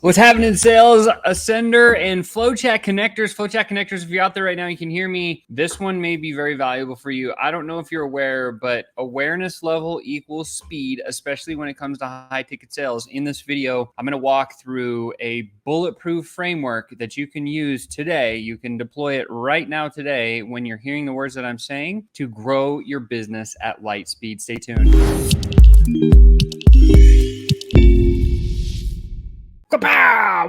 What's happening, sales ascender and FlowChat connectors? FlowChat connectors, if you're out there right now, you can hear me. This one may be very valuable for you. I don't know if you're aware, but awareness level equals speed, especially when it comes to high ticket sales. In this video, I'm going to walk through a bulletproof framework that you can use today. You can deploy it right now today when you're hearing the words that I'm saying to grow your business at light speed. Stay tuned.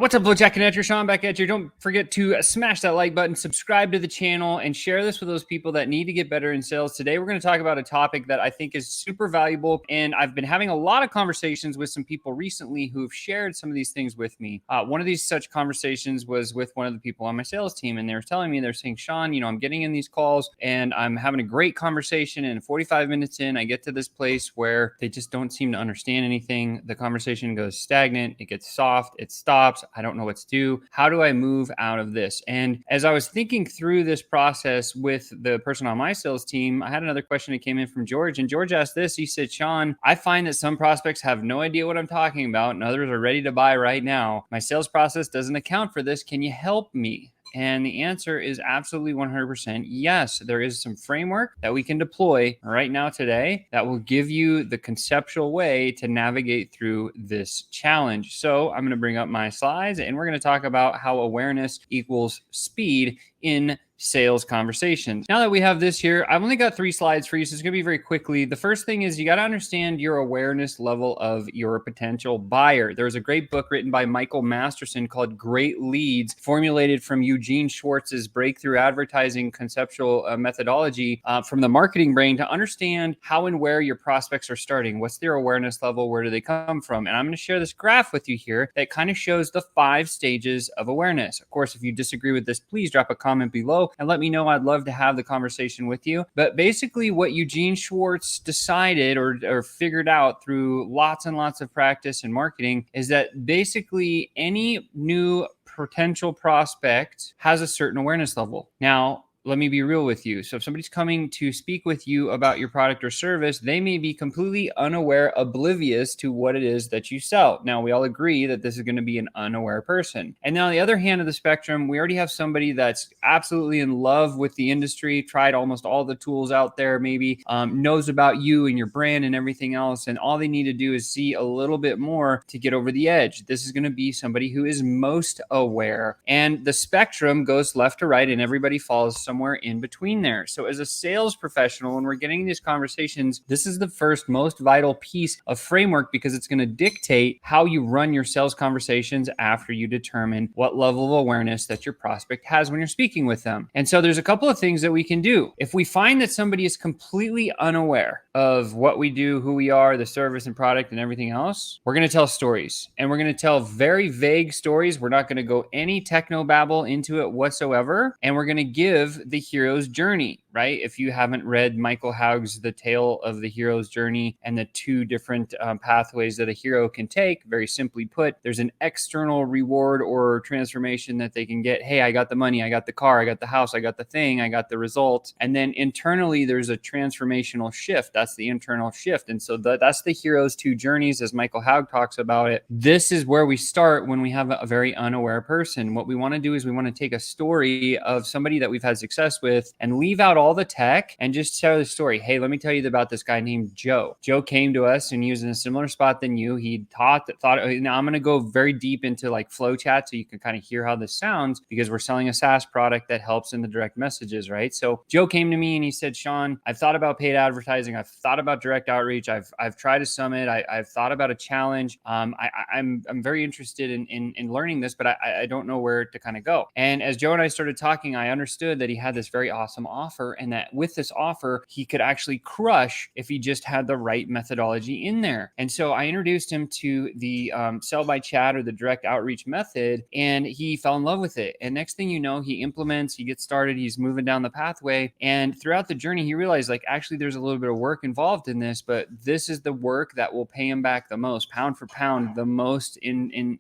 What's up, FlowChat Connector? Sean back at you. Don't forget to smash that like button, subscribe to the channel, and share this with those people that need to get better in sales. Today, we're going to talk about a topic that I think is super valuable, and I've been having a lot of conversations with some people recently who have shared some of these things with me. One of these such conversations was with one of the people on my sales team, and they were telling me, they're saying, Sean, I'm getting in these calls, and I'm having a great conversation, and 45 minutes in, I get to this place where they just don't seem to understand anything. The conversation goes stagnant, it gets soft, it stops. I don't know what to do. How do I move out of this? And as I was thinking through this process with the person on my sales team, I had another question that came in from George. And George asked this. He said, Sean, I find that some prospects have no idea what I'm talking about and others are ready to buy right now. My sales process doesn't account for this. Can you help me? And the answer is absolutely 100% yes. There is some framework that we can deploy right now today that will give you the conceptual way to navigate through this challenge. So I'm going to bring up my slides and we're going to talk about how awareness equals speed in sales conversations. Now that we have this here, I've only got 3 slides for you, so it's going to be very quickly. The first thing is you got to understand your awareness level of your potential buyer. There's a great book written by Michael Masterson called Great Leads, formulated from Eugene Schwartz's breakthrough advertising conceptual methodology from the marketing brain to understand how and where your prospects are starting. What's their awareness level? Where do they come from? And I'm going to share this graph with you here that kind of shows the 5 stages of awareness. Of course, if you disagree with this, please drop a comment below and let me know. I'd love to have the conversation with you. But basically what Eugene Schwartz decided or figured out through lots and lots of practice and marketing is that basically any new potential prospect has a certain awareness level. Now, let me be real with you. So if somebody's coming to speak with you about your product or service, they may be completely unaware, oblivious to what it is that you sell. Now, we all agree that this is going to be an unaware person. And now on the other hand of the spectrum, we already have somebody that's absolutely in love with the industry, tried almost all the tools out there, maybe knows about you and your brand and everything else. And all they need to do is see a little bit more to get over the edge. This is going to be somebody who is most aware. And the spectrum goes left to right and everybody falls somewhere in between there. So as a sales professional, when we're getting these conversations, this is the first most vital piece of framework because it's going to dictate how you run your sales conversations after you determine what level of awareness that your prospect has when you're speaking with them. And so there's a couple of things that we can do. If we find that somebody is completely unaware of what we do, who we are, the service and product and everything else, we're going to tell stories, and we're going to tell very vague stories. We're not going to go any technobabble into it whatsoever. And we're going to give the hero's journey, right? If you haven't read Michael Haug's The Tale of the Hero's Journey and the 2 different pathways that a hero can take, very simply put, there's an external reward or transformation that they can get. Hey, I got the money, I got the car, I got the house, I got the thing, I got the result. And then internally, there's a transformational shift. That's the internal shift. And so that's the hero's 2 journeys, as Michael Haug talks about it. This is where we start when we have a very unaware person. What we want to do is we want to take a story of somebody that we've had success with and leave out all the tech and just tell the story. Hey, let me tell you about this guy named Joe. Joe came to us and he was in a similar spot than you. He thought, now I'm going to go very deep into like FlowChat so you can kind of hear how this sounds because we're selling a SaaS product that helps in the direct messages, right? So Joe came to me and he said, Sean, I've thought about paid advertising. I've thought about direct outreach. I've tried a summit. I've thought about a challenge. I'm very interested in learning this, but I don't know where to kind of go. And as Joe and I started talking, I understood that he had this very awesome offer and that with this offer, he could actually crush if he just had the right methodology in there. And so I introduced him to the SellByChat or the direct outreach method, and he fell in love with it. And next thing you know, he implements, he gets started, he's moving down the pathway. And throughout the journey, he realized like, actually, there's a little bit of work involved in this, but this is the work that will pay him back the most, pound for pound, the most in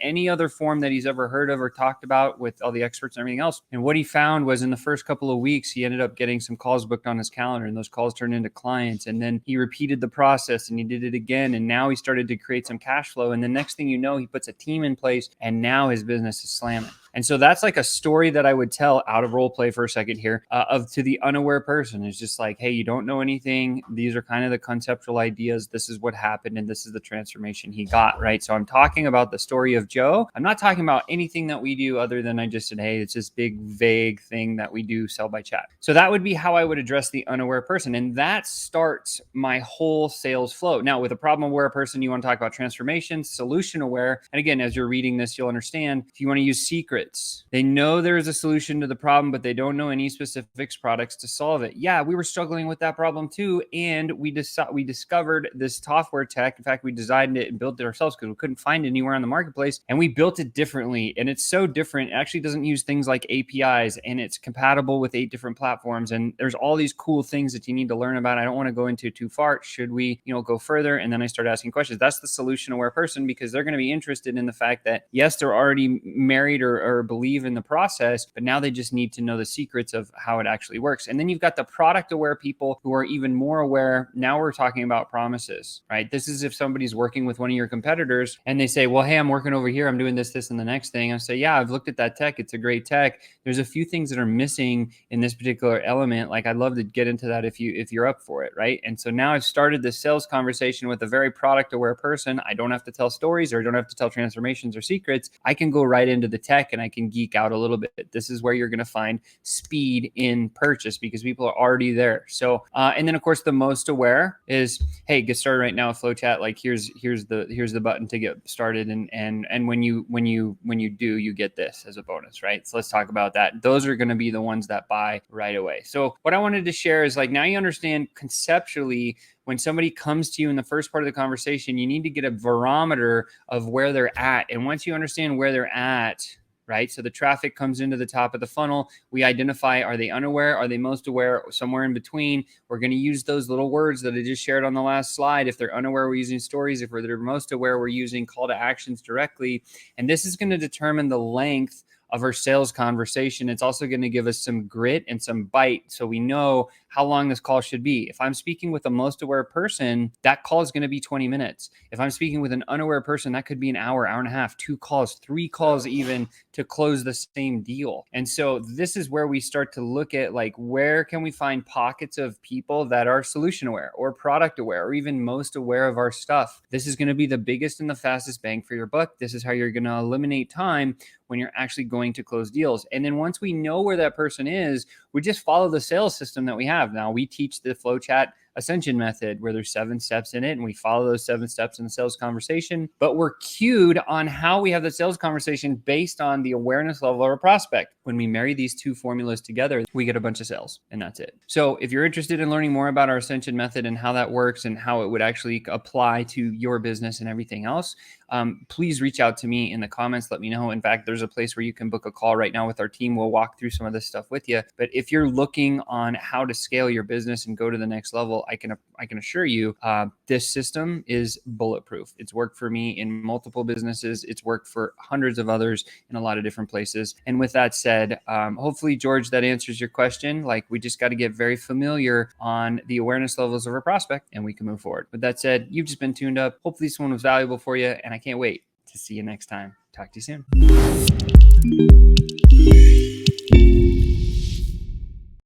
any other form that he's ever heard of or talked about with all the experts and everything else. And what he found was in the the first couple of weeks, he ended up getting some calls booked on his calendar, and those calls turned into clients. And then he repeated the process and he did it again. And now he started to create some cash flow. And the next thing you know, he puts a team in place and now his business is slamming. And so that's like a story that I would tell out of role play for a second here of to the unaware person. It's just like, hey, you don't know anything. These are kind of the conceptual ideas. This is what happened and this is the transformation he got, right? So I'm talking about the story of Joe. I'm not talking about anything that we do other than I just said, hey, it's this big vague thing that we do, SellByChat. So that would be how I would address the unaware person. And that starts my whole sales flow. Now with a problem aware person, you want to talk about transformation, solution aware. And again, as you're reading this, you'll understand if you want to use secrets. They know there is a solution to the problem, but they don't know any specific products to solve it. Yeah, we were struggling with that problem too. And we discovered this software tech. In fact, we designed it and built it ourselves because we couldn't find it anywhere on the marketplace. And we built it differently. And it's so different. It actually doesn't use things like APIs, and it's compatible with 8 different platforms. And there's all these cool things that you need to learn about. I don't want to go into too far. Should we, go further? And then I start asking questions. That's the solution aware person, because they're going to be interested in the fact that yes, they're already married or believe in the process, but now they just need to know the secrets of how it actually works. And then you've got the product aware people who are even more aware. Now we're talking about promises, right? This is if somebody's working with one of your competitors and they say, well, hey, I'm working over here. I'm doing this, and the next thing. I say, yeah, I've looked at that tech. It's a great tech. There's a few things that are missing in this particular element. Like I'd love to get into that if you're up for it, right? And so now I've started this sales conversation with a very product aware person. I don't have to tell stories, or I don't have to tell transformations or secrets. I can go right into the tech and I can geek out a little bit. This is where you're going to find speed in purchase because people are already there. So, and then of course the most aware is, hey, get started right now with FlowChat. Like here's the button to get started. And when you do, you get this as a bonus, right? So let's talk about that. Those are going to be the ones that buy right away. So what I wanted to share is like, now you understand conceptually, when somebody comes to you in the first part of the conversation, you need to get a barometer of where they're at. And once you understand where they're at, right? So the traffic comes into the top of the funnel. We identify, are they unaware? Are they most aware? Somewhere in between. We're going to use those little words that I just shared on the last slide. If they're unaware, we're using stories. If they're most aware, we're using call to actions directly. And this is going to determine the length of our sales conversation. It's also going to give us some grit and some bite, so we know how long this call should be. If I'm speaking with a most aware person, that call is going to be 20 minutes. If I'm speaking with an unaware person, that could be an hour, hour and a half, 2 calls, 3 calls even to close the same deal. And so this is where we start to look at like, where can we find pockets of people that are solution aware or product aware or even most aware of our stuff? This is going to be the biggest and the fastest bang for your buck. This is how you're going to eliminate time when you're actually going to close deals. And then once we know where that person is, we just follow the sales system that we have. Now we teach the FlowChat Ascension method where there's 7 steps in it, and we follow those 7 steps in the sales conversation, but we're cued on how we have the sales conversation based on the awareness level of our prospect. When we marry these 2 formulas together, we get a bunch of sales, and that's it. So if you're interested in learning more about our Ascension method and how that works and how it would actually apply to your business and everything else, please reach out to me in the comments. Let me know. In fact, there's a place where you can book a call right now with our team. We'll walk through some of this stuff with you. But if you're looking on how to scale your business and go to the next level, I can assure you this system is bulletproof. It's worked for me in multiple businesses. It's worked for hundreds of others in a lot of different places. And with that said, hopefully, George, that answers your question. Like, we just got to get very familiar on the awareness levels of our prospect and we can move forward. With that said, you've just been tuned up. Hopefully this one was valuable for you, and I can't wait to see you next time. Talk to you soon.